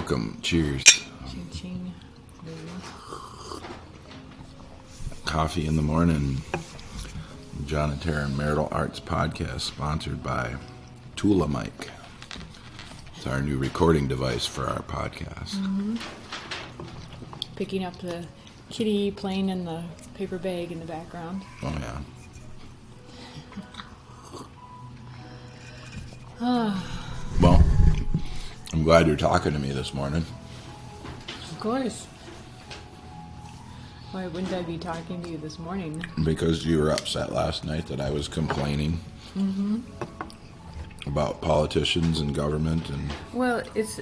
Welcome. Cheers. Ching. Coffee in the morning. J&T Marital Arts podcast sponsored by Tula Mic. It's our new recording device for our podcast. Mm-hmm. Picking up the kitty playing in the paper bag in the background. Oh, yeah. Well, I'm glad you're talking to me this morning. Of course. Why wouldn't I be talking to you this morning? Because you were upset last night that I was complaining about politicians and government. And well, it's,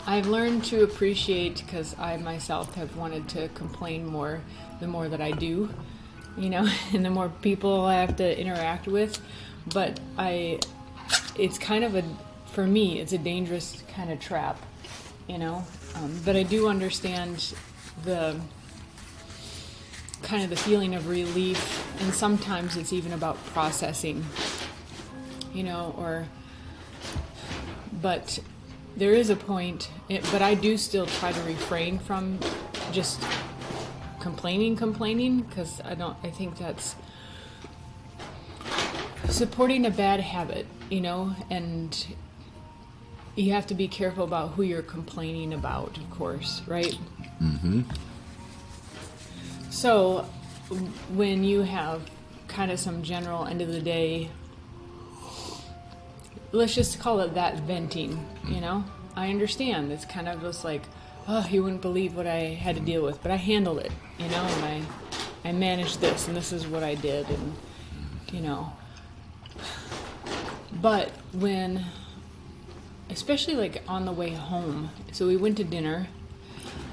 I've learned to appreciate, because I myself have wanted to complain more the more that I do, and the more people I have to interact with. But it's kind of for me, it's a dangerous kind of trap, But I do understand the kind of the feeling of relief, and sometimes it's even about processing, but there is a point, but I do still try to refrain from just complaining, because I think that's supporting a bad habit, and you have to be careful about who you're complaining about, of course, right? Mm-hmm. So when you have kind of some general end of the day, let's just call it that venting, I understand. It's kind of just like, oh, you wouldn't believe what I had to deal with, but I handled it, and I managed this, and this is what I did, and, But when, especially like on the way home, so we went to dinner,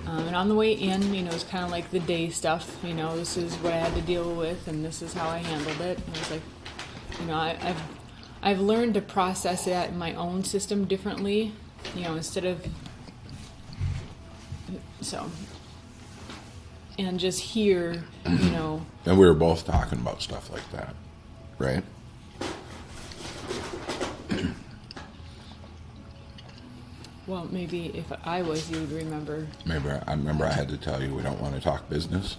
and on the way in, it's kind of like the day stuff, this is what I had to deal with, and this is how I handled it. And I was like, I've learned to process that in my own system differently, instead of, and just hear, And we were both talking about stuff like that, right? Well, maybe if I was, you would remember. Maybe I remember I had to tell you we don't want to talk business.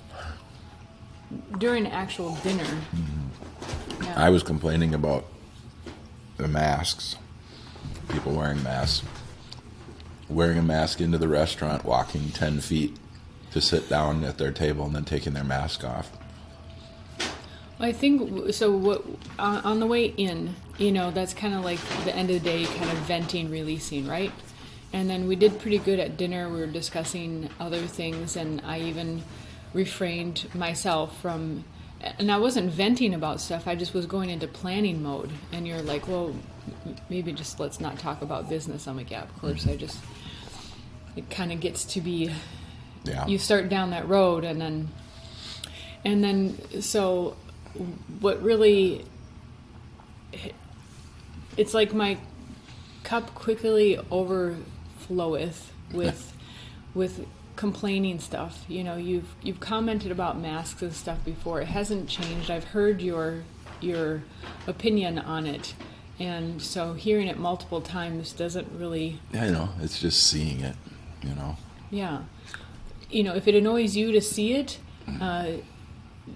During actual dinner. Mm-hmm. Yeah. I was complaining about the masks. People wearing masks. Wearing a mask into the restaurant, walking 10 feet to sit down at their table and then taking their mask off. I think, so what, on the way in, that's kind of like the end of the day kind of venting, releasing, right? And then we did pretty good at dinner. We were discussing other things, and I even refrained myself from, and I wasn't venting about stuff, I just was going into planning mode. And you're like, well, maybe just let's not talk about business. I'm like, yeah, of course. It kind of gets to be, you start down that road, and then, so what really, it's like my cup quickly overfloweth with complaining stuff. You've commented about masks and stuff before. It hasn't changed. I've heard your opinion on it, and so hearing it multiple times doesn't really. Yeah, I know. It's just seeing it. Yeah, if it annoys you to see it,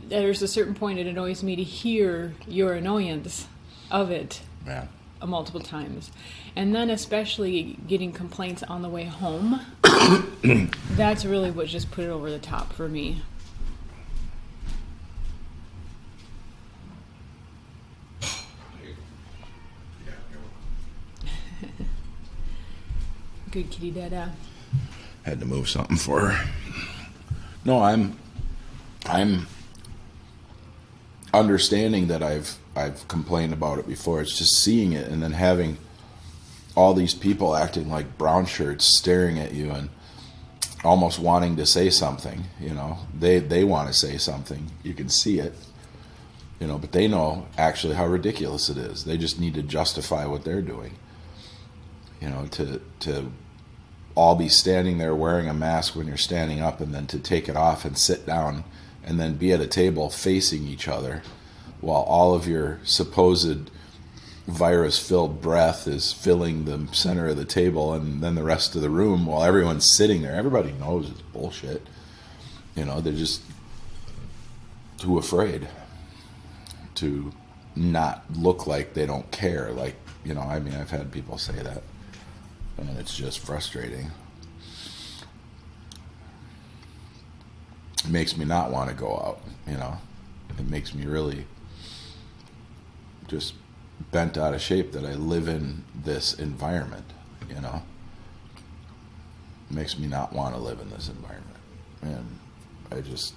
there's a certain point it annoys me to hear your annoyance of it. Yeah. Multiple times, and then especially getting complaints on the way home. That's really what just put it over the top for me. Good kitty dada. Had to move something for her. No, I'm understanding that I've complained about it before. It's just seeing it and then having all these people acting like brown shirts staring at you and almost wanting to say something. They want to say something. You can see it. But they know actually how ridiculous it is. They just need to justify what they're doing. To all be standing there wearing a mask when you're standing up, and then to take it off and sit down and then be at a table facing each other while all of your supposed virus-filled breath is filling the center of the table and then the rest of the room while everyone's sitting there. Everybody knows it's bullshit. They're just too afraid to not look like they don't care. Like, I've had people say that, and it's just frustrating. It makes me not want to go out, It makes me really just bent out of shape that I live in this environment, It makes me not want to live in this environment. And I just...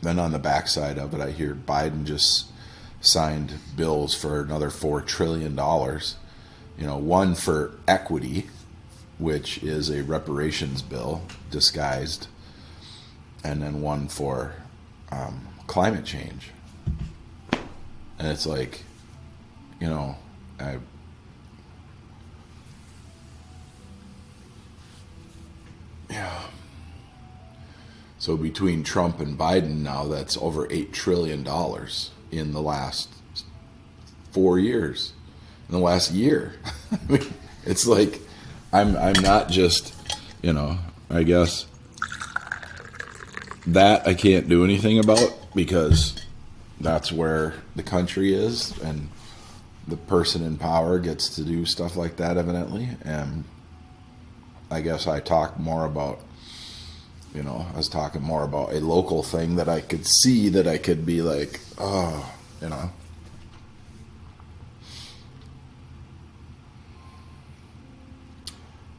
Then on the backside of it, I hear Biden just signed bills for another $4 trillion. One for equity, which is a reparations bill disguised, and then one for climate change. And it's like, So between Trump and Biden now, that's over $8 trillion in the last 4 years, in the last year. I mean, it's like, I'm not just, I guess that I can't do anything about because that's where the country is, and the person in power gets to do stuff like that, evidently. And I guess I talk more about, I was talking more about a local thing that I could see, that I could be like, oh,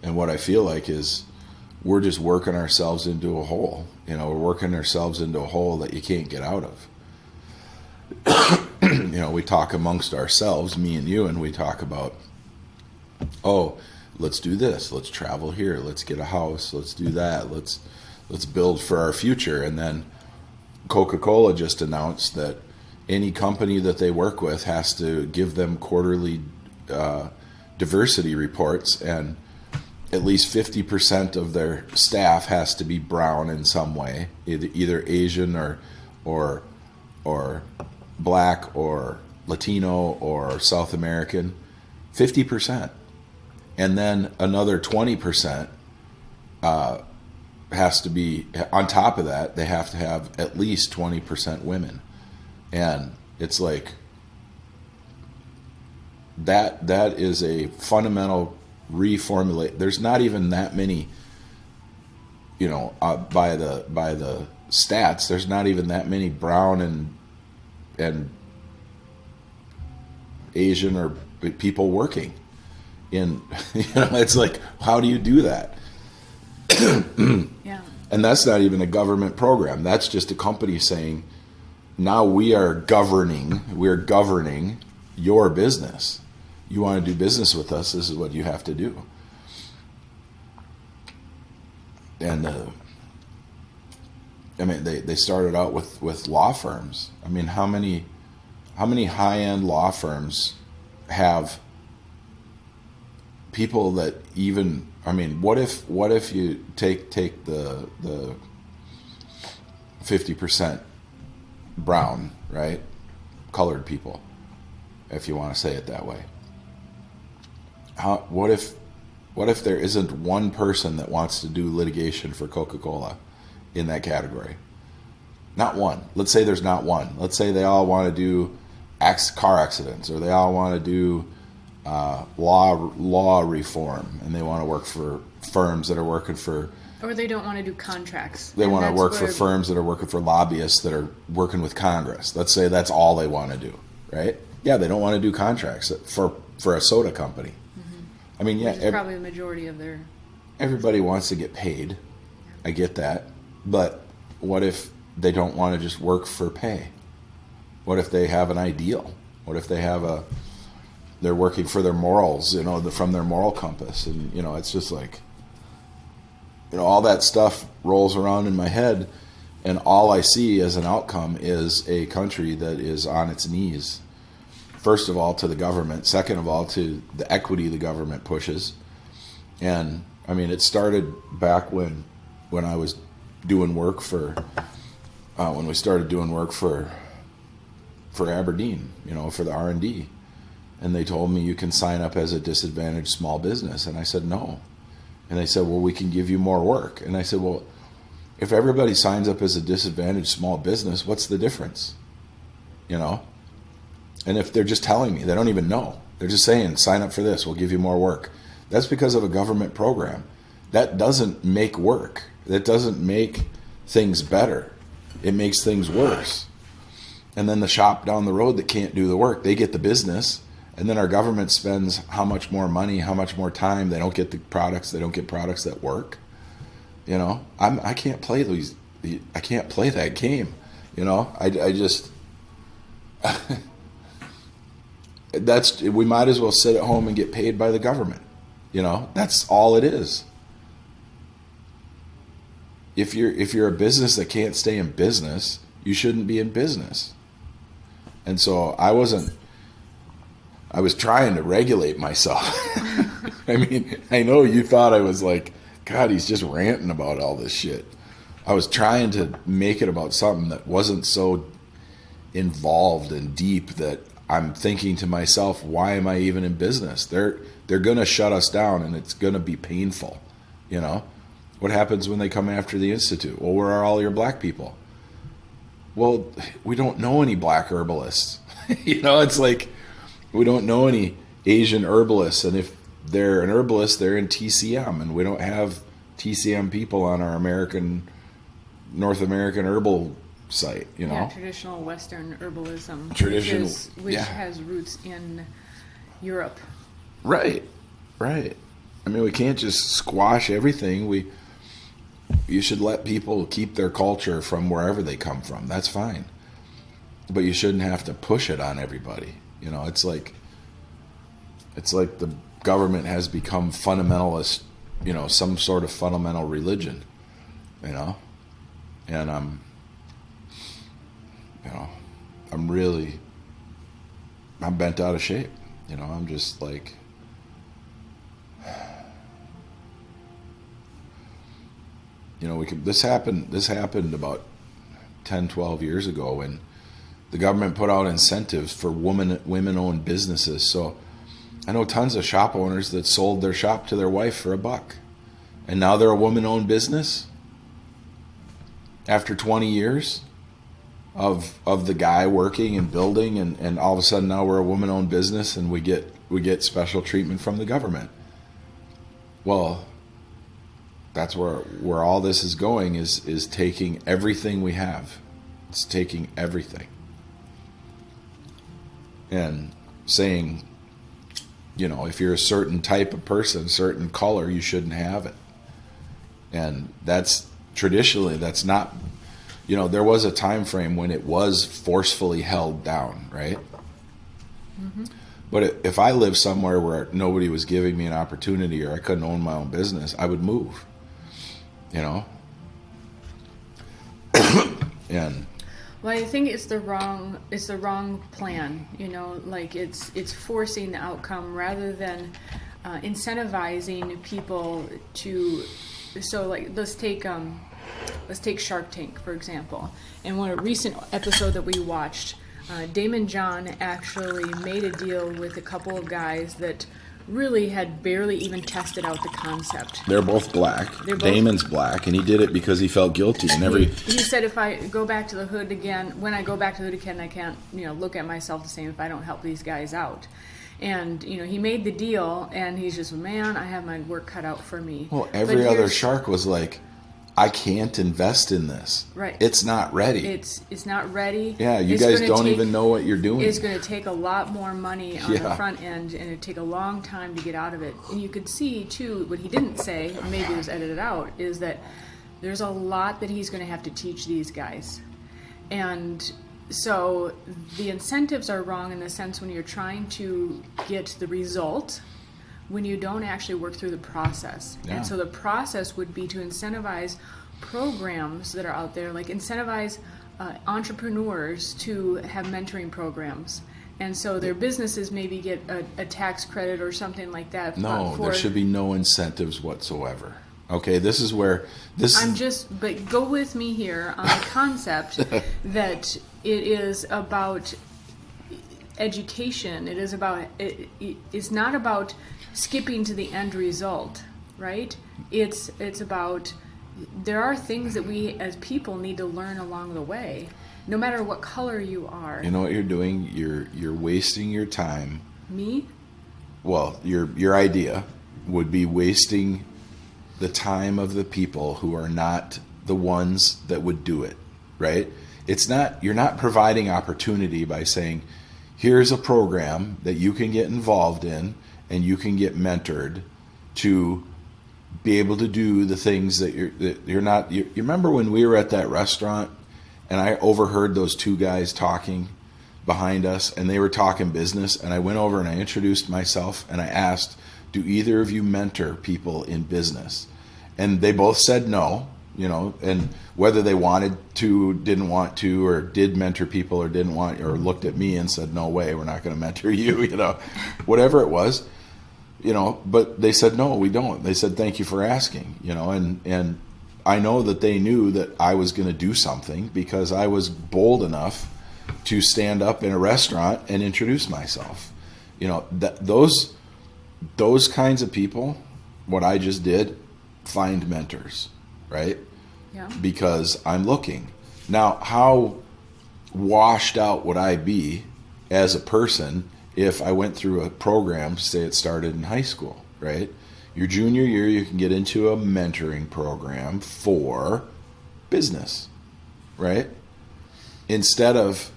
And what I feel like is we're just working ourselves into a hole. We're working ourselves into a hole that you can't get out of. We talk amongst ourselves, me and you, and we talk about, oh, let's do this, let's travel here, let's get a house, let's do that, let's build for our future. And then Coca-Cola just announced that any company that they work with has to give them quarterly diversity reports, and at least 50% of their staff has to be brown in some way, either Asian or black or Latino or South American. 50%. And then another 20% has to be, on top of that, they have to have at least 20% women. And it's like, that is a fundamental reformulate. There's not even that many, by the stats, there's not even that many brown and Asian or people working in, it's like, how do you do that? Yeah. And that's not even a government program. That's just a company saying, now we're governing your business. You want to do business with us, this is what you have to do. And they started out with law firms. I mean, how many high-end law firms have people that even, what if you take the 50% brown, right? Colored people, if you want to say it that way. What if there isn't one person that wants to do litigation for Coca-Cola in that category? Not one. Let's say there's not one. Let's say they all want to do car accidents, or they all want to do law reform, and they want to work for firms that are working for... Or they don't want to do contracts. They want to work for firms that are working for lobbyists that are working with Congress. Let's say that's all they want to do, right? Yeah, they don't want to do contracts for a soda company. Which is probably the majority of their... Everybody wants to get paid. I get that. But what if they don't want to just work for pay? What if they have an ideal? What if they have they're working for their morals, from their moral compass? And, it's just like, all that stuff rolls around in my head, and all I see as an outcome is a country that is on its knees. First of all, to the government. Second of all, to the equity the government pushes. And, it started back when I was doing work for when we started doing work for Aberdeen, for the R&D. And they told me you can sign up as a disadvantaged small business. And I said, no. And they said, well, we can give you more work. And I said, well, if everybody signs up as a disadvantaged small business, what's the difference? And if they're just telling me, they don't even know. They're just saying, sign up for this, we'll give you more work. That's because of a government program. That doesn't make work. That doesn't make things better. It makes things worse. And then the shop down the road that can't do the work, they get the business. And then our government spends how much more money, how much more time. They don't get the products. They don't get products that work. I can't play these. I can't play that game. I just we might as well sit at home and get paid by the government. That's all it is. If you're a business that can't stay in business, you shouldn't be in business. And so I was trying to regulate myself. I mean, I know you thought I was like, God, he's just ranting about all this shit. I was trying to make it about something that wasn't so involved and deep that I'm thinking to myself, why am I even in business? They're going to shut us down, and it's going to be painful. What happens when they come after the Institute? Well, where are all your black people? Well, we don't know any black herbalists. It's like we don't know any Asian herbalists. And if they're an herbalist, they're in TCM. And we don't have TCM people on our North American herbal site, Yeah, traditional Western herbalism. Which has roots in Europe. Right. I mean, we can't just squash everything. You should let people keep their culture from wherever they come from. That's fine. But you shouldn't have to push it on everybody. It's like the government has become fundamentalist, some sort of fundamental religion, and I'm bent out of shape. I'm just like, this happened about 10, 12 years ago when the government put out incentives for women-owned businesses. So I know tons of shop owners that sold their shop to their wife for $1, and now they're a woman-owned business after 20 years of the guy working and building, and all of a sudden now we're a woman-owned business and we get special treatment from the government. Well, that's where all this is going, is taking everything we have. It's taking everything and saying, if you're a certain type of person, certain color, you shouldn't have it. And that's traditionally, that's not, there was a time frame when it was forcefully held down, right? Mm-hmm. But if I lived somewhere where nobody was giving me an opportunity, or I couldn't own my own business, I would move, and well, I think it's the wrong plan. Like it's forcing the outcome rather than incentivizing people to. So like let's take Shark Tank for example. And a recent episode that we watched, Damon John actually made a deal with a couple of guys that really had barely even tested out the concept. They're both black. Damon's black, and he did it because he felt guilty. And he said, if I go back to the hood again, when I go back to the hood again, I can't, look at myself the same if I don't help these guys out. And, he made the deal, and he's just, man, I have my work cut out for me. Well, every other shark was like, I can't invest in this. Right. It's not ready. It's not ready. Yeah, you guys don't even know what you're doing. It's going to take a lot more money on the front end, and it'd take a long time to get out of it. And you could see, too, what he didn't say, or maybe it was edited out, is that there's a lot that he's going to have to teach these guys. And so the incentives are wrong in the sense when you're trying to get the result, when you don't actually work through the process. Yeah. And so the process would be to incentivize programs that are out there, like incentivize entrepreneurs to have mentoring programs. And so their businesses maybe get a tax credit or something like that. No, there should be no incentives whatsoever. Okay, But go with me here on the concept that it is about education. It's not about skipping to the end result, right? It's about, there are things that we as people need to learn along the way, no matter what color you are. You know what you're doing? You're wasting your time. Me? Well, your idea would be wasting the time of the people who are not the ones that would do it, right? You're not providing opportunity by saying, here's a program that you can get involved in and you can get mentored to be able to do the things that you're not. You remember when we were at that restaurant and I overheard those two guys talking behind us, and they were talking business, and I went over and I introduced myself and I asked, do either of you mentor people in business? And they both said no, and whether they wanted to, didn't want to, or did mentor people or didn't want, or looked at me and said, no way, we're not going to mentor you, whatever it was, but they said, no, we don't. They said, thank you for asking, and I know that they knew that I was going to do something because I was bold enough to stand up in a restaurant and introduce myself. Those kinds of people, what I just did, find mentors, right? Yeah. Because I'm looking. Now, how washed out would I be as a person if I went through a program, say it started in high school, right? Your junior year, you can get into a mentoring program for business, right? Instead of,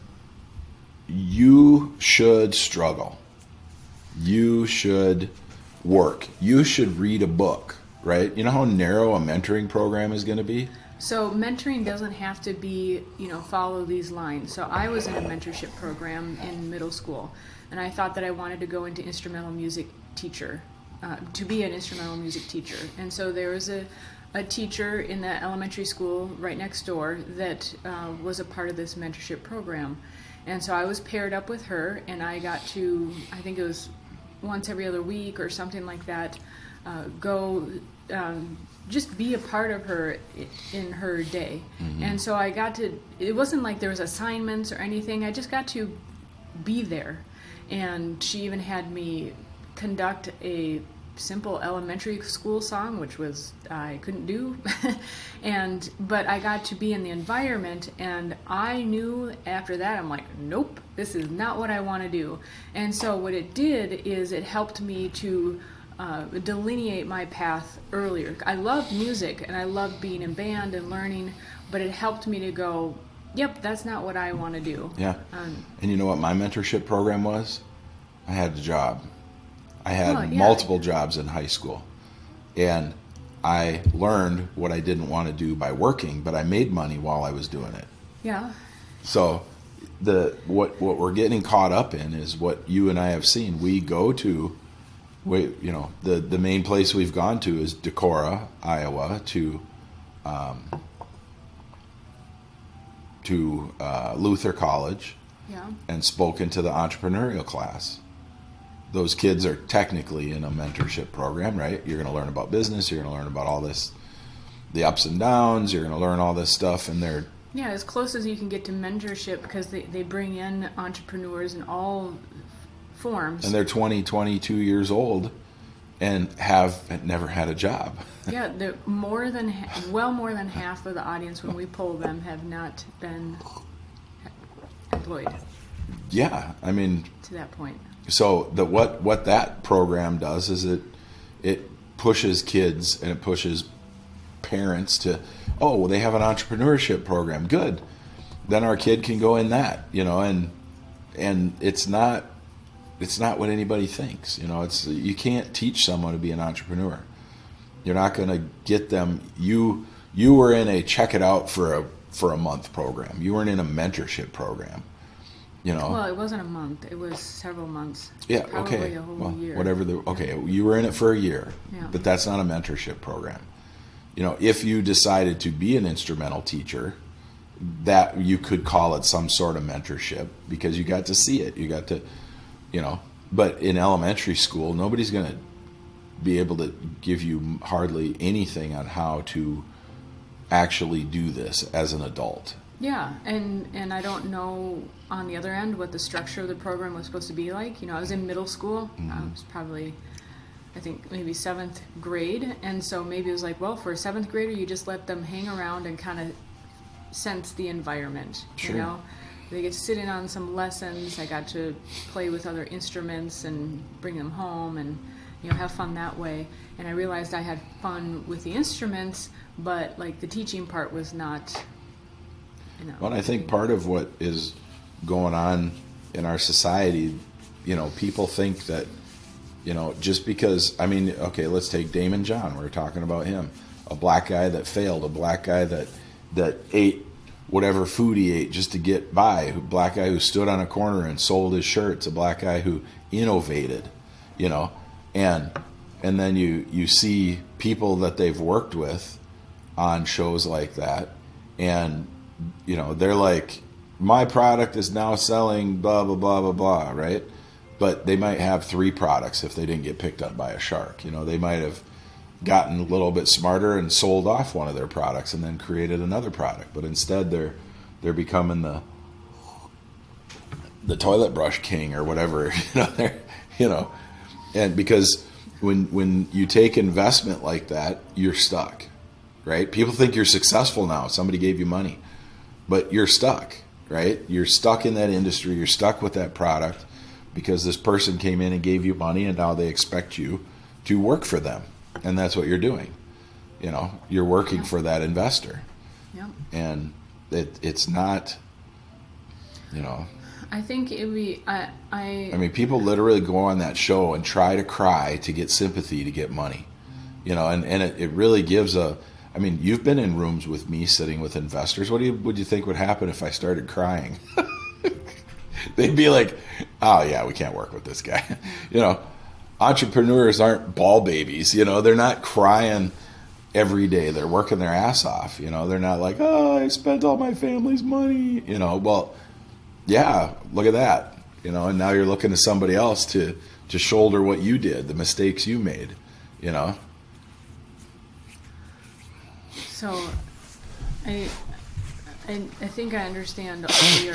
you should struggle. You should work. You should read a book, right? You know how narrow a mentoring program is going to be? So mentoring doesn't have to be, follow these lines. So I was in a mentorship program in middle school, and I thought that I wanted to go into instrumental music teacher, to be an instrumental music teacher. And so there was a teacher in the elementary school right next door that was a part of this mentorship program. And so I was paired up with her, and I got to, I think it was once every other week or something like that, go just be a part of her in her day. Mm-hmm. And so I got to, it wasn't like there was assignments or anything, I just got to be there. And she even had me conduct a simple elementary school song, which was I couldn't do, but I got to be in the environment, and I knew after that, I'm like, nope, this is not what I want to do. And so what it did is it helped me to delineate my path earlier. I love music and I love being in band and learning, but it helped me to go, yep, that's not what I want to do. Yeah. And you know what my mentorship program was? I had a job. I had multiple jobs in high school, and I learned what I didn't want to do by working, but I made money while I was doing it. Yeah. So what we're getting caught up in is what you and I have seen. We go to, the main place we've gone to is Decorah, Iowa, to Luther College, and spoken to the entrepreneurial class. Those kids are technically in a mentorship program, right? You're going to learn about business. You're going to learn about all this, the ups and downs. You're going to learn all this stuff, and they're as close as you can get to mentorship, because they bring in entrepreneurs in all forms. And they're 20, 22 years old and have never had a job. Yeah, they're more than half of the audience, when we poll them, have not been employed. Yeah, I mean, to that point. So what that program does is it pushes kids and it pushes parents to, they have an entrepreneurship program. Good. Then our kid can go in that, and it's not what anybody thinks. You can't teach someone to be an entrepreneur. You're not going to get them. You were in a check it out for a month program. You weren't in a mentorship program. Well, it wasn't a month. It was several months. Yeah, probably okay. a whole year. You were in it for a year, yeah. But that's not a mentorship program. If you decided to be an instrumental teacher, that you could call it some sort of mentorship, because you got to see it. You got to, but in elementary school, nobody's going to be able to give you hardly anything on how to actually do this as an adult. Yeah, and I don't know on the other end what the structure of the program was supposed to be like. I was in middle school. I was probably, I think, maybe 7th grade. And so maybe it was like, well, for a 7th grader, you just let them hang around and kind of sense the environment, Sure. They get to sit in on some lessons. I got to play with other instruments and bring them home and, have fun that way. And I realized I had fun with the instruments, but like the teaching part was not, Well, I think part of what is going on in our society, people think that, just because, okay, let's take Damon John. We're talking about him. A black guy that failed, a black guy that ate whatever food he ate just to get by, a black guy who stood on a corner and sold his shirts, a black guy who innovated, and then you see people that they've worked with on shows like that, and they're like, my product is now selling blah blah blah blah blah, right? But they might have 3 products if they didn't get picked up by a shark. They might have gotten a little bit smarter and sold off one of their products and then created another product. But instead they're becoming the toilet brush king or whatever, and because when you take investment like that, you're stuck, right? People think you're successful now. Somebody gave you money, but you're stuck, right? You're stuck in that industry. You're stuck with that product because this person came in and gave you money, and now they expect you to work for them. And that's what you're doing. You're working for that investor. Yep. And it's not, I think it would be, people literally go on that show and try to cry to get sympathy, to get money. And it really gives you've been in rooms with me sitting with investors. What would you think would happen if I started crying? They'd be like, oh yeah, we can't work with this guy. Entrepreneurs aren't ball babies. They're not crying every day. They're working their ass off. They're not like, oh, I spent all my family's money. Well, yeah, look at that. And now you're looking to somebody else to shoulder what you did, the mistakes you made. So, I think I understand all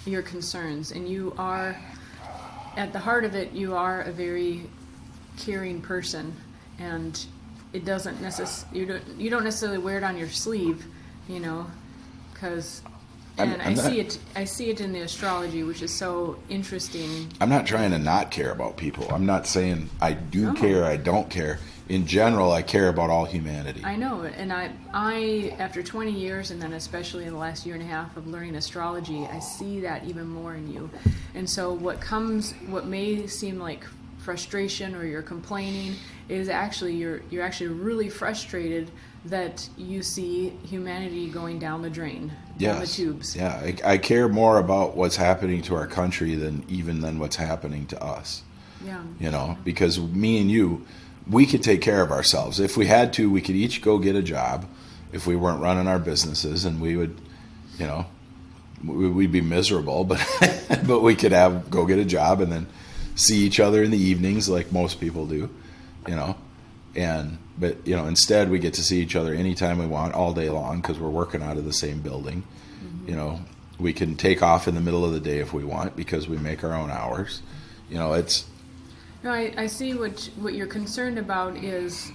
your concerns, and you are, at the heart of it, you are a very caring person, and it doesn't you don't necessarily wear it on your sleeve, because I see it in the astrology, which is so interesting. I'm not trying to not care about people. I'm not saying I do care, I don't care. In general, I care about all humanity. I know, and I after 20 years, and then especially in the last year and a half of learning astrology, I see that even more in you. And so what may seem like frustration or you're complaining is actually you're actually really frustrated that you see humanity going down the drain, down the tubes. Yeah, I care more about what's happening to our country than what's happening to us. Yeah. Because me and you, we could take care of ourselves. If we had to, we could each go get a job if we weren't running our businesses, and we would, we'd be miserable, but but we could go get a job and then see each other in the evenings like most people do, but instead we get to see each other anytime we want, all day long, because we're working out of the same building. Mm-hmm. We can take off in the middle of the day if we want because we make our own hours. It's... No, I see what you're concerned about is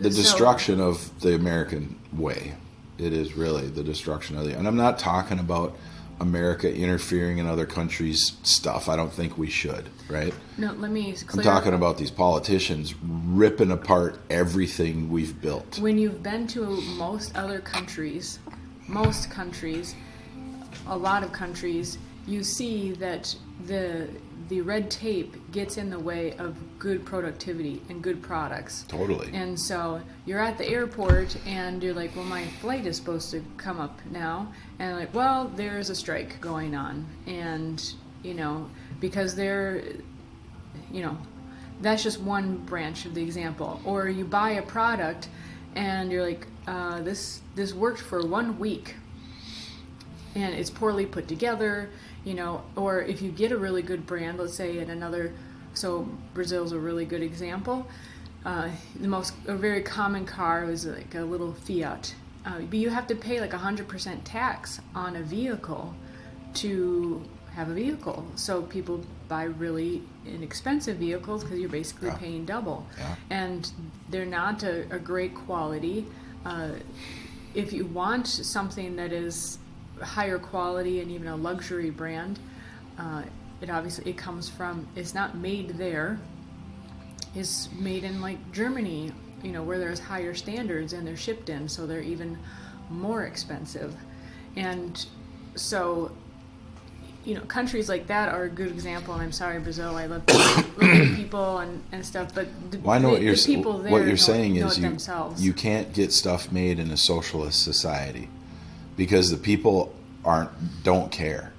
the destruction of the American way. It is really the destruction of and I'm not talking about America interfering in other countries' stuff. I don't think we should, right? No, let me clarify. I'm talking about these politicians ripping apart everything we've built. When you've been to most countries, a lot of countries, you see that the red tape gets in the way of good productivity and good products. Totally. And so you're at the airport and you're like, well, my flight is supposed to come up now. And like, well, there's a strike going on. And, because that's just one branch of the example. Or you buy a product and you're like, this worked for 1 week. And it's poorly put together. Or if you get a really good brand, let's say so Brazil's a really good example. a very common car was like a little Fiat. But you have to pay like 100% tax on a vehicle to have a vehicle. So people buy really inexpensive vehicles because you're basically paying double. Yeah. And they're not a great quality. If you want something that is higher quality and even a luxury brand, it comes from, it's not made there, it's made in like Germany, where there's higher standards, and they're shipped in, so they're even more expensive. And so, countries like that are a good example. And I'm sorry, Brazil, I love people and stuff, but the people there what you're saying know is it themselves. you can't get stuff made in a socialist society because the people don't care.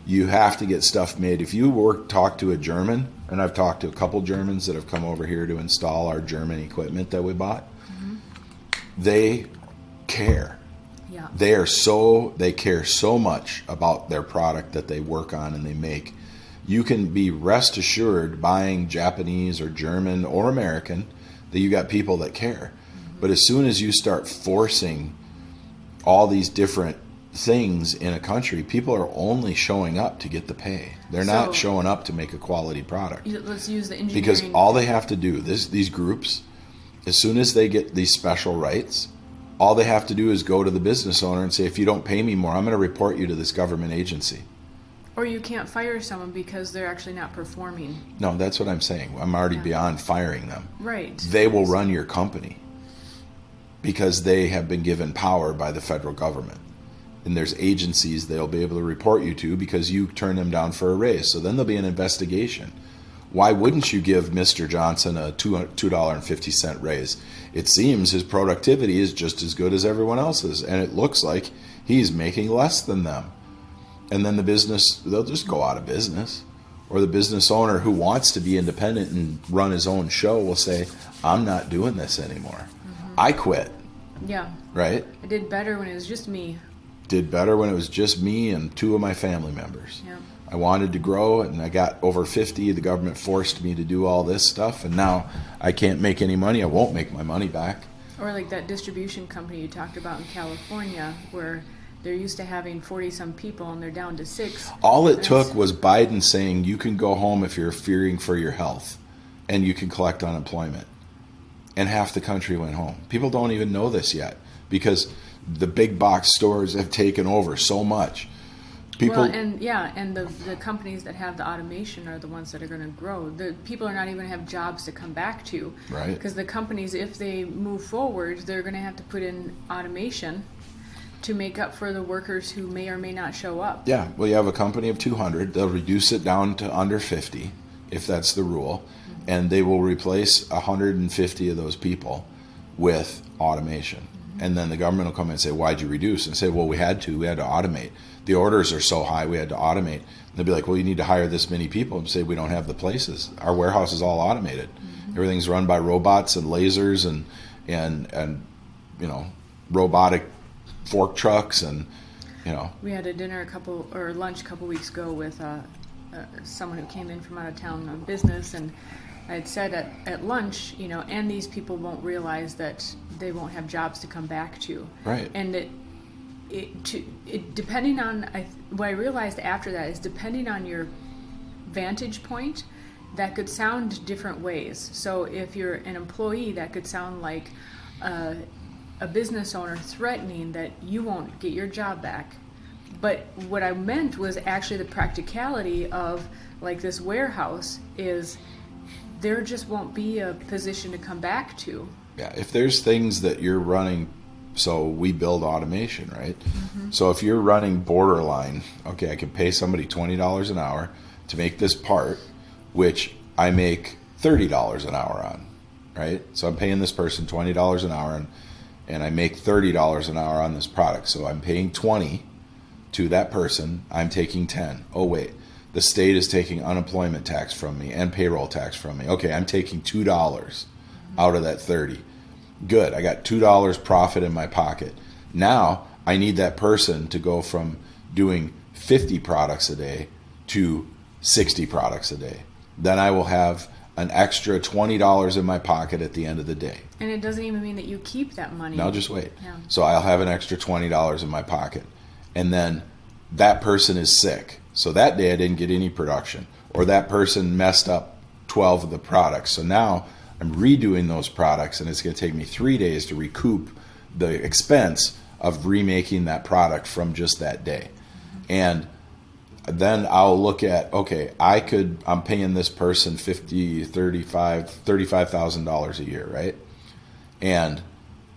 You have to get stuff made. If you talk to a German, and I've talked to a couple Germans that have come over here to install our German equipment that we bought, they care. Yeah. They care so much about their product that they work on and they make. You can be rest assured buying Japanese or German or American that you got people that care. But as soon as you start forcing all these different things in a country, people are only showing up to get the pay. They're not showing up to make a quality product. Let's use the engineering. Because all they have to do, these groups, as soon as they get these special rights, all they have to do is go to the business owner and say, if you don't pay me more, I'm going to report you to this government agency. Or you can't fire someone because they're actually not performing. No, that's what I'm saying. I'm already beyond firing them. Right. They will run your company because they have been given power by the federal government. And there's agencies they'll be able to report you to because you turn them down for a raise. So then there'll be an investigation. Why wouldn't you give Mr. Johnson a $2.50 raise? It seems his productivity is just as good as everyone else's, and it looks like he's making less than them. And then they'll just go out of business. Or the business owner who wants to be independent and run his own show will say, I'm not doing this anymore. I quit. Yeah. Right? I did better when it was just me. Did better when it was just me and 2 of my family members. Yeah. I wanted to grow, and I got over 50. The government forced me to do all this stuff, and now I can't make any money. I won't make my money back. Or like that distribution company you talked about in California, where they're used to having 40-some people, and they're down to 6. All it took was Biden saying you can go home if you're fearing for your health, and you can collect unemployment. And half the country went home. People don't even know this yet because the big box stores have taken over so much. And the companies that have the automation are the ones that are going to grow. The people are not even going to have jobs to come back to. Right. Because the companies, if they move forward, they're going to have to put in automation to make up for the workers who may or may not show up. Yeah. Well, you have a company of 200. They'll reduce it down to under 50, if that's the rule. And they will replace 150 of those people with automation. And then the government will come in and say, why'd you reduce? And say, well, we had to automate. The orders are so high, we had to automate. And they'll be like, well, you need to hire this many people. And say, we don't have the places. Our warehouse is all automated. Everything's run by robots and lasers and robotic fork trucks and. We had a lunch a couple weeks ago with someone who came in from out of town on business, and I had said at lunch, and these people won't realize that they won't have jobs to come back to. Right. And it depending on, what I realized after that is depending on your vantage point, that could sound different ways. So if you're an employee, that could sound like a business owner threatening that you won't get your job back. But what I meant was actually the practicality of like this warehouse is there just won't be a position to come back to. Yeah, if there's things that you're running, so we build automation, right? So if you're running borderline, okay, I can pay somebody $20 an hour to make this part, which I make $30 an hour on, right? So I'm paying this person $20 an hour and I make $30 an hour on this product. So I'm paying 20 to that person, I'm taking 10. Oh wait, the state is taking unemployment tax from me and payroll tax from me. Okay, I'm taking $2 out of that 30. Good, I got $2 profit in my pocket. Now I need that person to go from doing 50 products a day to 60 products a day. Then I will have an extra $20 in my pocket at the end of the day. And it doesn't even mean that you keep that money. Now just wait. Yeah. So I'll have an extra $20 in my pocket. And then that person is sick. So that day I didn't get any production. Or that person messed up 12 of the products. So now I'm redoing those products, and it's going to take me 3 days to recoup the expense of remaking that product from just that day. And then I'll look at, okay, I'm paying this person $35,000 a year, right?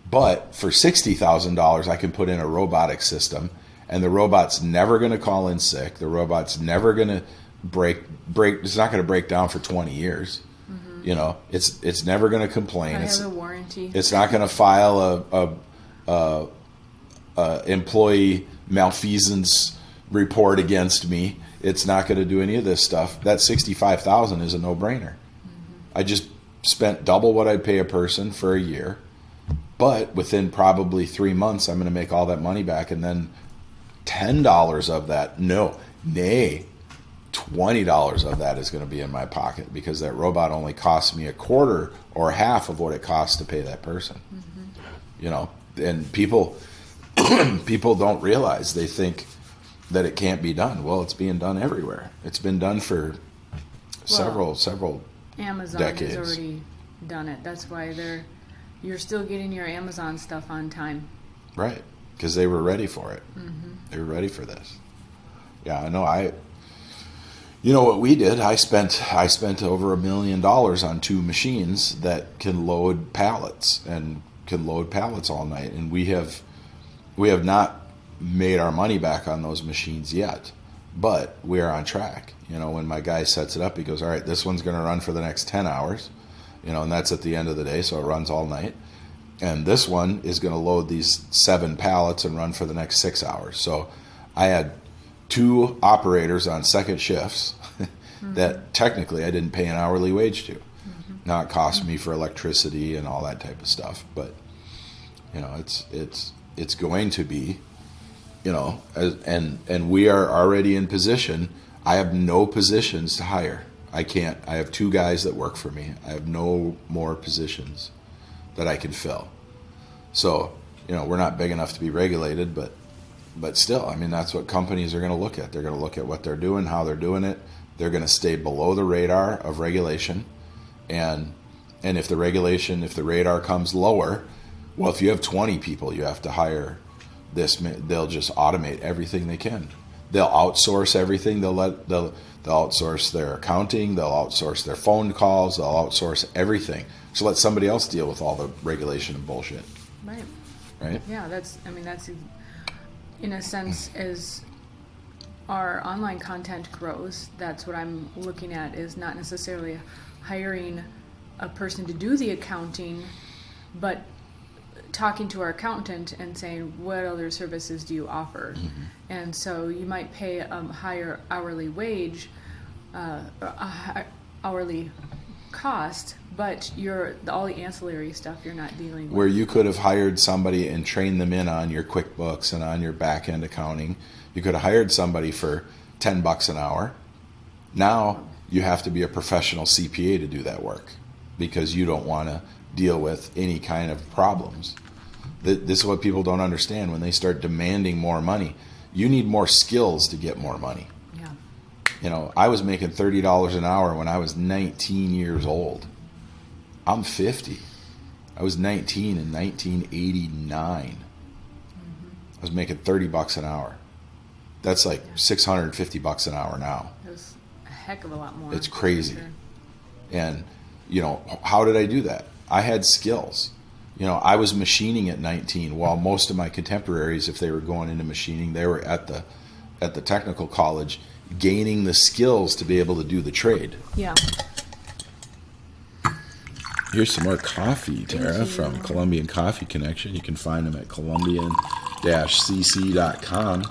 But for $60,000, I can put in a robotic system, and the robot's never going to call in sick. The robot's never going to break. It's not going to break down for 20 years. You know, it's never going to complain. I have a warranty. It's not going to file a employee malfeasance report against me. It's not going to do any of this stuff. That $65,000 is a no-brainer. I just spent double what I'd pay a person for a year, but within probably 3 months, I'm going to make all that money back, and then $10 of that, $20 of that is going to be in my pocket, because that robot only costs me a quarter or half of what it costs to pay that person. You know, and people don't realize, they think that it can't be done. Well, it's being done everywhere. It's been done for several Amazon decades. has already done it. That's why you're still getting your Amazon stuff on time. Right, because they were ready for it. They were ready for this. Yeah, I know. You know what we did? I spent over $1 million on 2 machines that can load pallets all night, and we have not made our money back on those machines yet, but we are on track. You know, when my guy sets it up, he goes, all right, this one's going to run for the next 10 hours, you know, and that's at the end of the day, so it runs all night. And this one is going to load these 7 pallets and run for the next 6 hours. So I had 2 operators on second shifts that technically I didn't pay an hourly wage to. Now it cost me for electricity and all that type of stuff, but you know, it's going to be, you know, and we are already in position. I have no positions to hire. I have 2 guys that work for me. I have no more positions that I can fill. So, you know, we're not big enough to be regulated, but still, I mean, that's what companies are going to look at. They're going to look at what they're doing, how they're doing it. They're going to stay below the radar of regulation. And if the radar comes lower, well, if you have 20 people, you have to hire this. They'll just automate everything they can. They'll outsource everything. They'll outsource their accounting. They'll outsource their phone calls. They'll outsource everything. So let somebody else deal with all the regulation and bullshit. Right? Yeah, that's in a sense, as our online content grows, that's what I'm looking at, is not necessarily hiring a person to do the accounting, but talking to our accountant and saying, what other services do you offer? And so you might pay a higher hourly wage, hourly cost, but all the ancillary stuff you're not dealing with. Where you could have hired somebody and trained them in on your QuickBooks and on your back-end accounting, you could have hired somebody for $10 an hour. Now you have to be a professional CPA to do that work, because you don't want to deal with any kind of problems. This is what people don't understand. When they start demanding more money, you need more skills to get more money. Yeah. You know, I was making $30 an hour when I was 19 years old. I'm 50. I was 19 in 1989. I was making $30 an hour. That's like $650 an hour now. It was a heck of a lot more. It's crazy. Sure. And, you know, how did I do that? I had skills. You know, I was machining at 19, while most of my contemporaries, if they were going into machining, they were at the technical college gaining the skills to be able to do the trade. Yeah. Here's some more coffee, Tara, from Colombian Coffee Connection. You can find them at colombian-cc.com.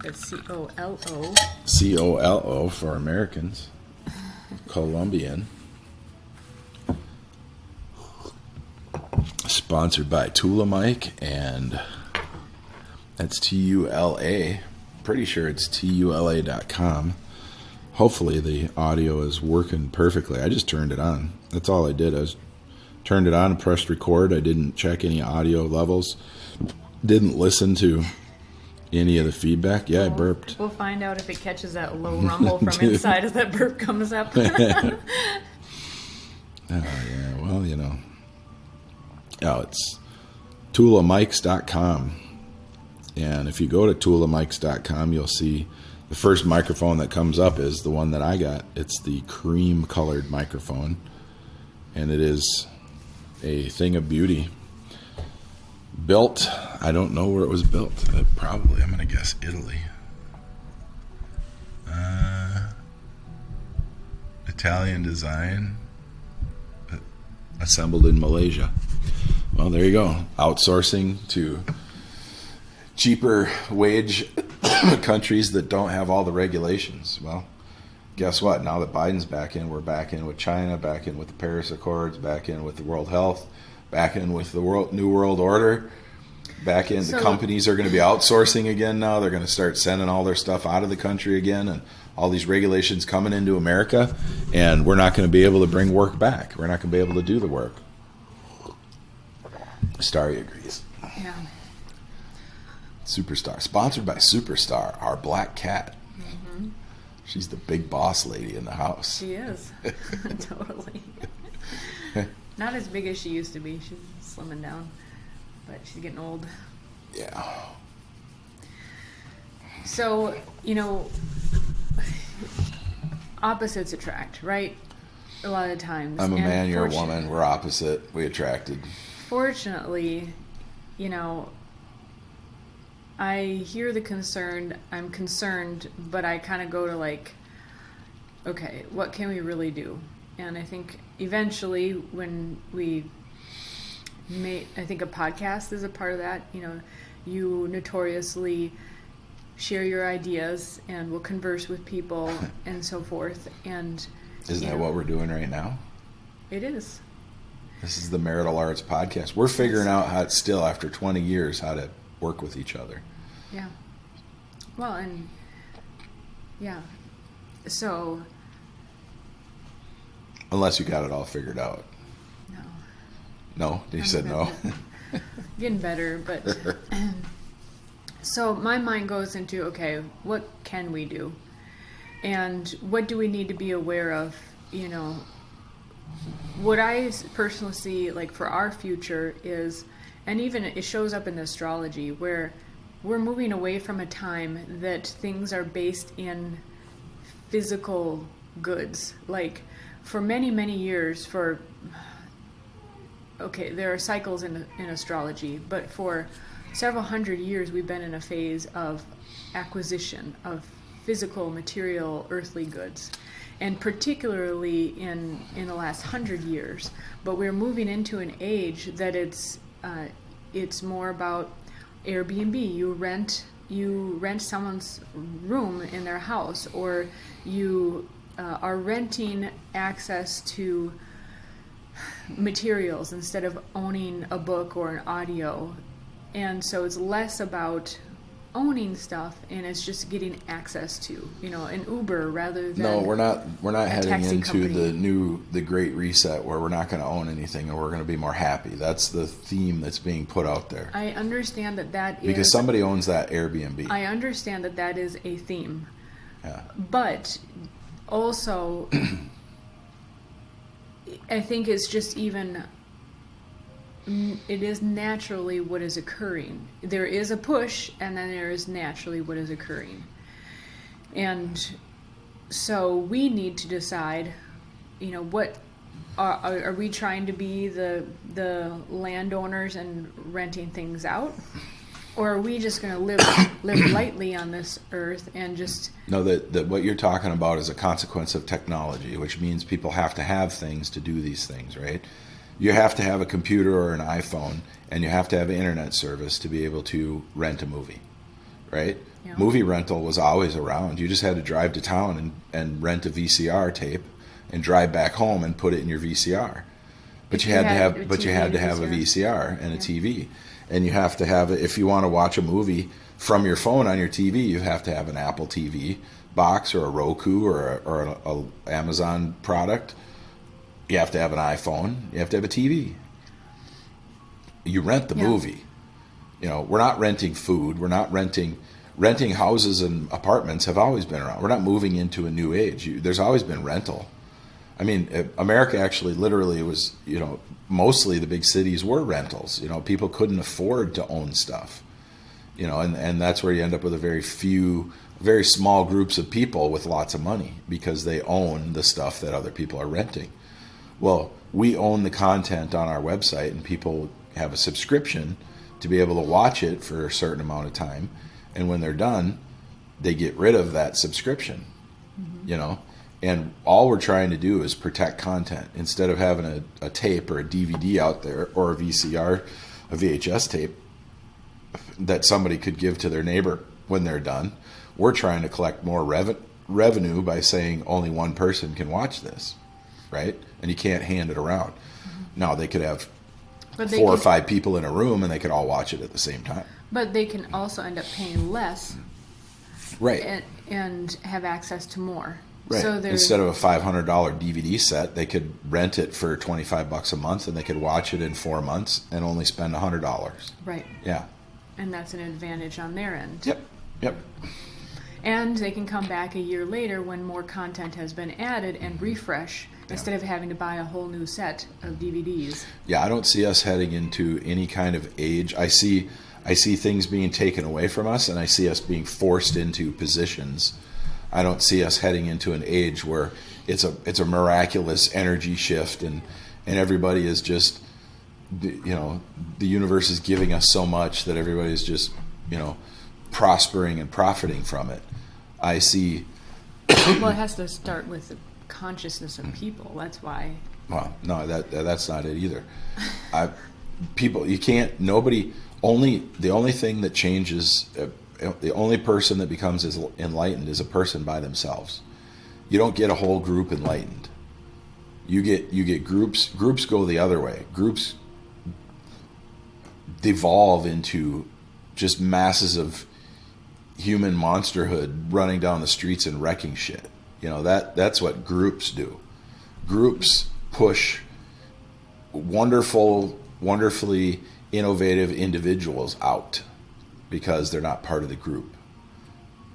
That's C-O-L-O. C-O-L-O for Americans. Colombian. Sponsored by Tula Mike, and that's T-U-L-A. Pretty sure it's TULA.com. hopefully the audio is working perfectly. I just turned it on. That's all I did. I turned it on and pressed record. I didn't check any audio levels. Didn't listen to any of the feedback. Yeah, I burped. We'll find out if it catches that low rumble from inside as that burp comes up. Yeah, well, it's tulamics.com. And if you go to tulamics.com, you'll see the first microphone that comes up is the one that I got. It's the cream-colored microphone, and it is a thing of beauty. Built, I don't know where it was built. Probably, I'm going to guess Italy. Italian design. Assembled in Malaysia. Well, there you go. Outsourcing to cheaper wage countries that don't have all the regulations. Well, guess what? Now that Biden's back in, we're back in with China, back in with the Paris Accords, back in with the World Health, back in with the New World Order, back in. The companies are going to be outsourcing again now. They're going to start sending all their stuff out of the country again, and all these regulations coming into America, and we're not going to be able to bring work back. We're not going to be able to do the work. Starry agrees. Yeah. Superstar. Sponsored by Superstar, our black cat. Mm-hmm. She's the big boss lady in the house. She is. Totally. Not as big as she used to be. She's slimming down, but she's getting old. Yeah. So, opposites attract, right? A lot of times. I'm a man, you're a woman. We're opposite. We attracted. Fortunately, I hear the concern. I'm concerned, but I kind of go to okay, what can we really do? And I think eventually when I think a podcast is a part of that. You notoriously share your ideas and will converse with people and so forth. And isn't that what we're doing right now? It is. This is the Marital Arts Podcast. We're figuring out how, still after 20 years, how to work with each other. Yeah. Well, and yeah. So. Unless you got it all figured out. No. No? You said no? Getting better, but. So my mind goes into, okay, what can we do? And what do we need to be aware of? What I personally see, for our future is, and even it shows up in the astrology, where we're moving away from a time that things are based in physical goods. For many, many years, there are cycles in astrology, but for several hundred years we've been in a phase of acquisition of physical, material, earthly goods, and particularly in the last 100 years. But we're moving into an age that it's more about Airbnb. You rent someone's room in their house, or you are renting access to materials instead of owning a book or an audio. And so it's less about owning stuff, and it's just getting access to, an Uber rather than. No, we're not heading into company. the Great Reset where we're not going to own anything and we're going to be more happy. That's the theme that's being put out there. I understand that is because somebody owns that Airbnb. I understand that is a theme. Yeah. But also, I think it's just it is naturally what is occurring. There is a push, and then there is naturally what is occurring. And so we need to decide, what are we trying to be the landowners and renting things out? Or are we just going to live lightly on this earth and just... No, that what you're talking about is a consequence of technology, which means people have to have things to do these things, right? You have to have a computer or an iPhone, and you have to have an internet service to be able to rent a movie, right? Yeah. Movie rental was always around. You just had to drive to town and rent a VCR tape and drive back home and put it in your VCR. But you had to have a VCR and a TV. And you have to have it if you want to watch a movie from your phone on your TV. You have to have an Apple TV box or a Roku or a Amazon product, you have to have an iPhone. You have to have a TV. You rent the movie. We're not renting food. We're not renting houses and apartments have always been around. We're not moving into a new age. There's always been rental. I mean, America actually literally was, mostly the big cities were rentals. People couldn't afford to own stuff. And that's where you end up with very small groups of people with lots of money because they own the stuff that other people are renting. Well, we own the content on our website, and people have a subscription to be able to watch it for a certain amount of time. And when they're done, they get rid of that subscription, And all we're trying to do is protect content instead of having a tape or a DVD out there or a VCR, a VHS tape that somebody could give to their neighbor when they're done. We're trying to collect more revenue by saying only one person can watch this, right? And you can't hand it around. Now, they could have four or five people in a room and they could all watch it at the same time. But they can also end up paying less, right? And have access to more. Right. So instead of a $500 DVD set, they could rent it for $25 a month, and they could watch it in 4 months and only spend $100. Right. Yeah. And that's an advantage on their end. Yep. And they can come back a year later when more content has been added and refresh instead of having to buy a whole new set of DVDs. Yeah, I don't see us heading into any kind of age. I see things being taken away from us, and I see us being forced into positions. I don't see us heading into an age where it's a miraculous energy shift and everybody is just, the universe is giving us so much that everybody's just, prospering and profiting from it. I see. Well, it has to start with the consciousness of people. That's why. Well, no, that's not it either. The only thing that changes. The only person that becomes enlightened is a person by themselves. You don't get a whole group enlightened. You get groups. Groups go the other way. Groups devolve into just masses of human monsterhood running down the streets and wrecking shit. That's what groups do. Groups push wonderfully innovative individuals out, because they're not part of the group.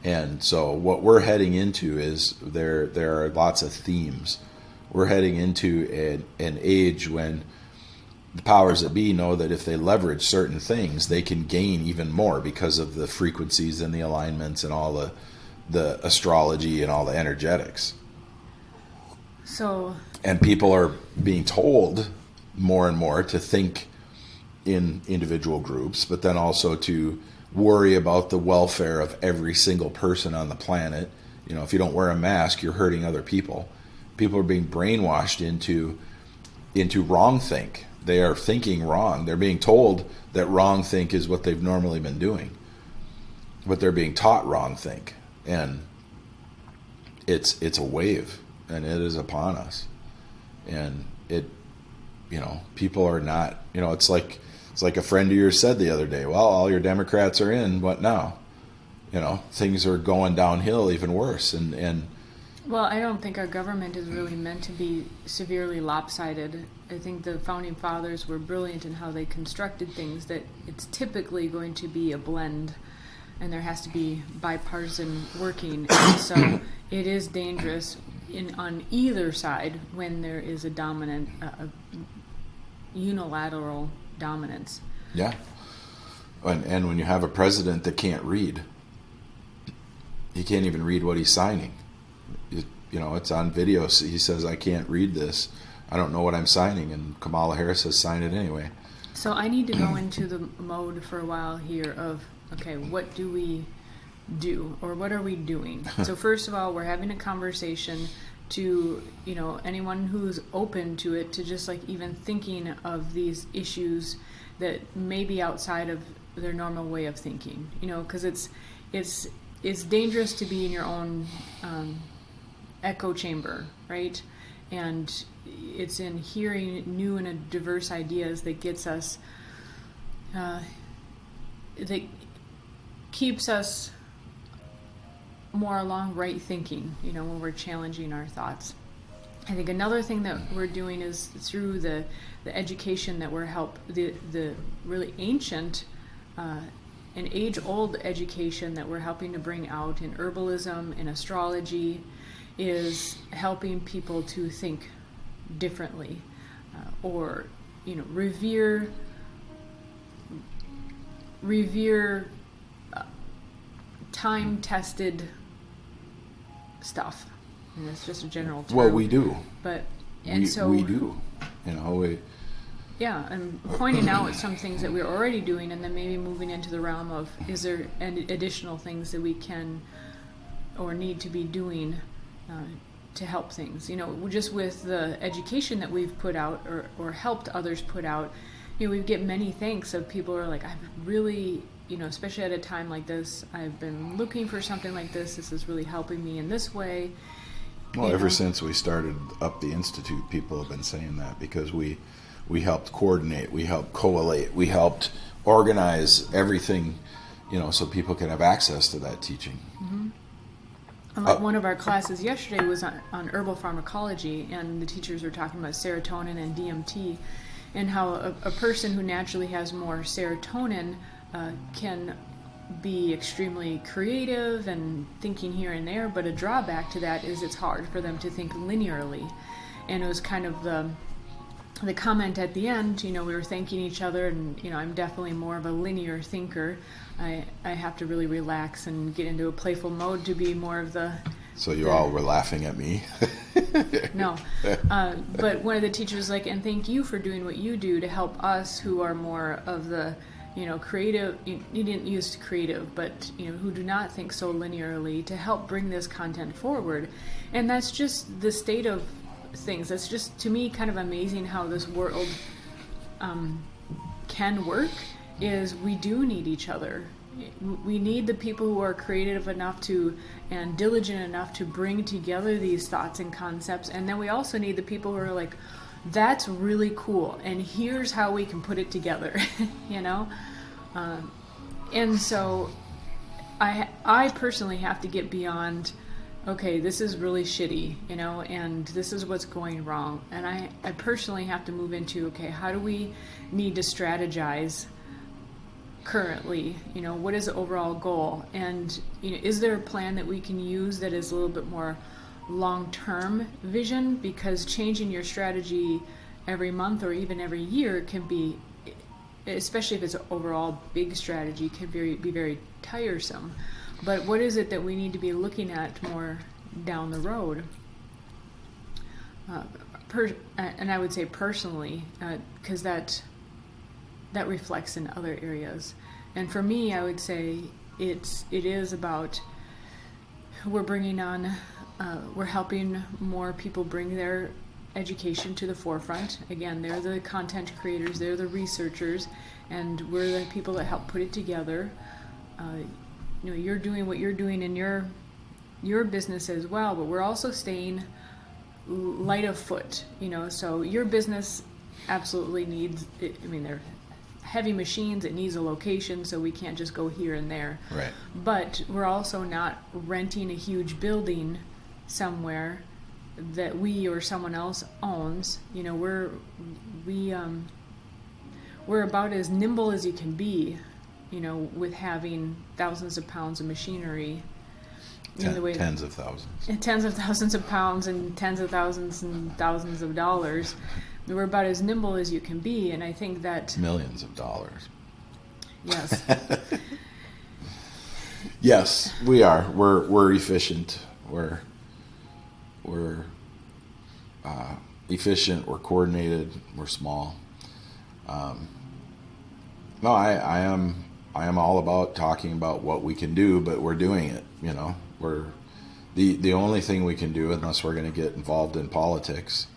And so what we're heading into is there are lots of themes. We're heading into an age when the powers that be know that if they leverage certain things, they can gain even more because of the frequencies and the alignments and all the astrology and all the energetics. And people are being told more and more to think in individual groups, but then also to worry about the welfare of every single person on the planet. If you don't wear a mask, you're hurting other people. People are being brainwashed into wrong think. They are thinking wrong. They're being told that wrong think is what they've normally been doing, but they're being taught wrong think, and it's a wave, and it is upon us. And people are not. It's like a friend of yours said the other day, well, all your Democrats are in, what now? Things are going downhill even worse. And well, I don't think our government is really meant to be severely lopsided. I think the Founding Fathers were brilliant in how they constructed things, that it's typically going to be a blend, and there has to be bipartisan working. And so it is dangerous on either side when there is a dominant, unilateral dominance. Yeah. And when you have a president that can't read, he can't even read what he's signing. It's on video. He says, I can't read this. I don't know what I'm signing. And Kamala Harris says, sign it anyway. So I need to go into the mode for a while here of, okay, what do we do? Or what are we doing? So first of all, we're having a conversation to, anyone who's open to it, to just even thinking of these issues that may be outside of their normal way of thinking, because it's dangerous to be in your own echo chamber, right? And it's in hearing new and diverse ideas that gets us, that keeps us more along right thinking, when we're challenging our thoughts. I think another thing that we're doing is through the education that we're the really ancient and age-old education that we're helping to bring out in herbalism, in astrology, is helping people to think differently, or revere time-tested stuff. And it's just a general term. Well, we do. But we do. Yeah, and pointing out some things that we're already doing, and then maybe moving into the realm of, is there any additional things that we can or need to be doing to help things? Just with the education that we've put out or helped others put out, we get many thanks of people who are like, I've really, especially at a time like this, I've been looking for something like this. This is really helping me in this way. Well, ever since we started up the Institute, people have been saying that, because we helped coordinate, we helped collate, we helped organize everything, so people can have access to that teaching. Mm-hmm. One of our classes yesterday was on herbal pharmacology, and the teachers were talking about serotonin and DMT, and how a person who naturally has more serotonin can be extremely creative and thinking here and there, but a drawback to that is it's hard for them to think linearly. And it was kind of the comment at the end, we were thanking each other, and I'm definitely more of a linear thinker. I have to really relax and get into a playful mode to be more of the... So you all were laughing at me? No. But one of the teachers was like, and thank you for doing what you do to help us who are more of the creative, you didn't use creative, but, who do not think so linearly, to help bring this content forward. And that's just the state of things. That's just, to me, kind of amazing how this world can work, is we do need each other. We need the people who are creative enough and diligent enough to bring together these thoughts and concepts. And then we also need the people who are like, that's really cool, and here's how we can put it together, and so I personally have to get beyond, okay, this is really shitty, and this is what's going wrong, and I personally have to move into, okay, how do we need to strategize currently, what is the overall goal, and is there a plan that we can use that is a little bit more long-term vision? Because changing your strategy every month or even every year can be, especially if it's an overall big strategy, can be very tiresome. But what is it that we need to be looking at more down the road? And I would say personally, because that reflects in other areas. And for me, I would say it is about, we're bringing on, we're helping more people bring their education to the forefront. Again, they're the content creators, they're the researchers, and we're the people that help put it together. You're doing what you're doing in your business as well, but we're also staying light of foot. So your business absolutely needs, they're heavy machines, it needs a location, so we can't just go here and there. Right. But we're also not renting a huge building somewhere that we or someone else owns. We're about as nimble as you can be, with having thousands of pounds of machinery. Tens of thousands. And tens of thousands of pounds and tens of thousands and thousands of dollars. We're about as nimble as you can be, and I think that... Millions of dollars. Yes. Yes, we are. We're efficient. We're efficient. We're coordinated. We're small. No, I am all about talking about what we can do, but we're doing it. We're the only thing we can do, unless we're going to get involved in politics,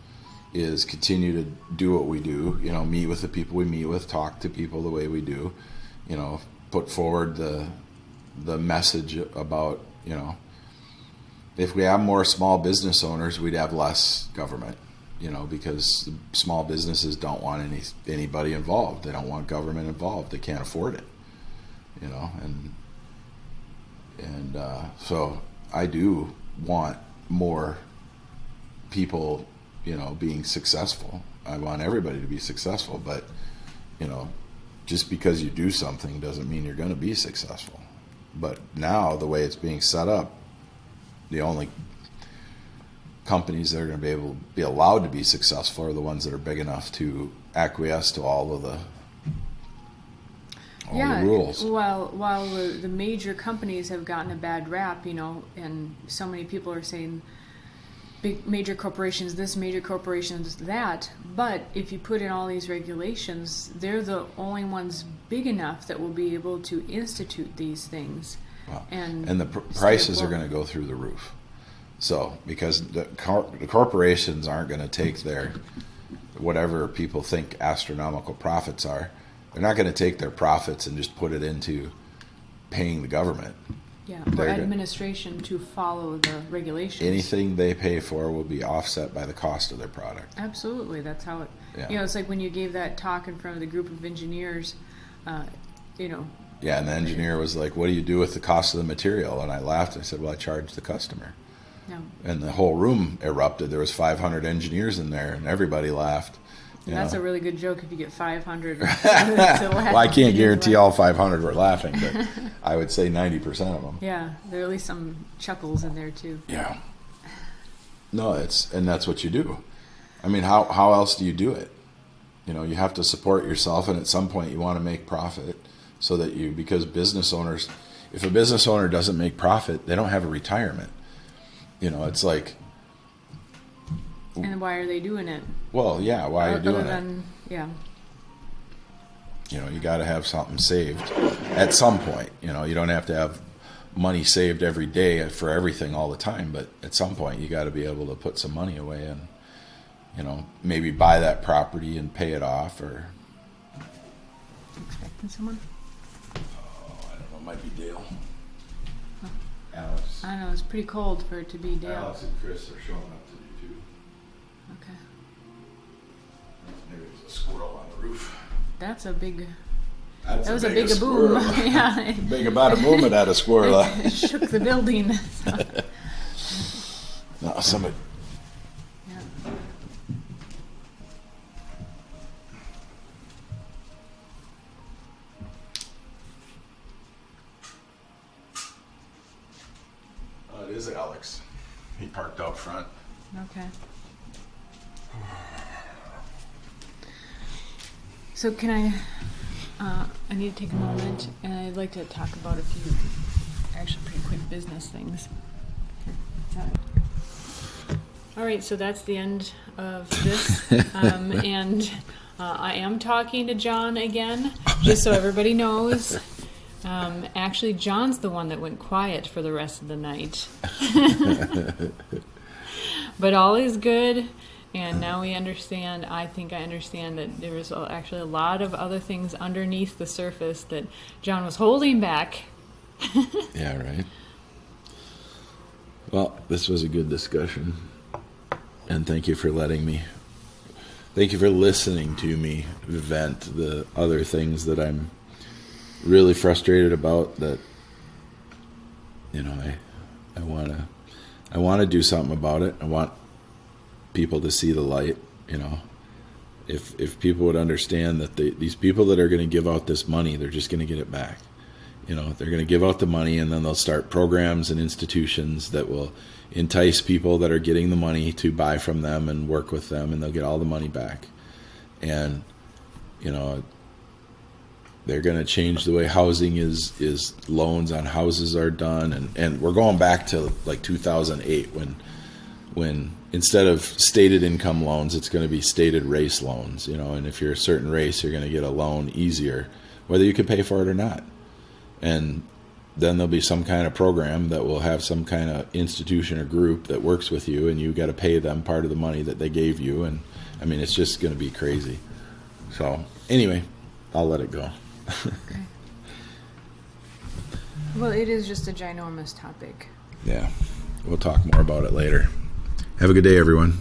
is continue to do what we do. Meet with the people we meet with, talk to people the way we do. Put forward the message about, if we have more small business owners, we'd have less government, because small businesses don't want anybody involved. They don't want government involved. They can't afford it, and so I do want more people, being successful. I want everybody to be successful, but, just because you do something doesn't mean you're going to be successful. But now, the way it's being set up, the only companies that are going to be allowed to be successful are the ones that are big enough to acquiesce to all of the rules. While the major companies have gotten a bad rap, and so many people are saying major corporations this, major corporations that, but if you put in all these regulations, they're the only ones big enough that will be able to institute these things. Wow. And the prices are going to go through the roof. So, because the corporations aren't going to take their, whatever people think astronomical profits are, they're not going to take their profits and just put it into paying the government. Yeah, or administration to follow the regulations. Anything they pay for will be offset by the cost of their product. Absolutely, that's how it. Yeah. It's like when you gave that talk in front of the group of engineers. Yeah, and the engineer was like, "What do you do with the cost of the material?" And I laughed. I said, "Well, I charge the customer." No. And the whole room erupted. There was 500 engineers in there, and everybody laughed. That's a really good joke if you get 500 to laugh. Well, I can't guarantee all 500 were laughing, but I would say 90% of them. Yeah, there are at least some chuckles in there too. Yeah. No, and that's what you do. I mean, how else do you do it? You have to support yourself, and at some point you want to make profit so that because business owners, if a business owner doesn't make profit, they don't have a retirement. It's like. And why are they doing it? Well, yeah, why are you doing it? Yeah. You got to have something saved at some point. You don't have to have money saved every day for everything all the time, but at some point you got to be able to put some money away and, maybe buy that property and pay it off or. Expecting someone? Oh, I don't know. It might be Dale. Huh. Alex. I know, it's pretty cold for it to be Dale. Alex and Chris are showing up today too. Okay. Maybe there's a squirrel on the roof. That's a big. That was a big boom. Yeah. Big about a boom, it had a squirrel. It shook the building. So. No, somebody. Yeah. It is Alex. He parked out front. Okay. So can I need to take a moment, and I'd like to talk about a few actually pretty quick business things. All right, so that's the end of this, and I am talking to John again, just so everybody knows. Actually, John's the one that went quiet for the rest of the night. But all is good, and now we understand, I think I understand that there was actually a lot of other things underneath the surface that John was holding back. Yeah, right. Well, this was a good discussion, and thank you for listening to me vent the other things that I'm really frustrated about, that I want to do something about it. I want people to see the light. If people would understand that these people that are going to give out this money, they're just going to get it back. They're going to give out the money, and then they'll start programs and institutions that will entice people that are getting the money to buy from them and work with them, and they'll get all the money back. And they're going to change the way housing is loans on houses are done. And we're going back to like 2008 when instead of stated income loans, it's going to be stated race loans, and if you're a certain race, you're going to get a loan easier, whether you can pay for it or not. And then there'll be some kind of program that will have some kind of institution or group that works with you, and you got to pay them part of the money that they gave you. And I mean, it's just going to be crazy. So anyway, I'll let it go. Okay. Well, it is just a ginormous topic. Yeah. We'll talk more about it later. Have a good day, everyone.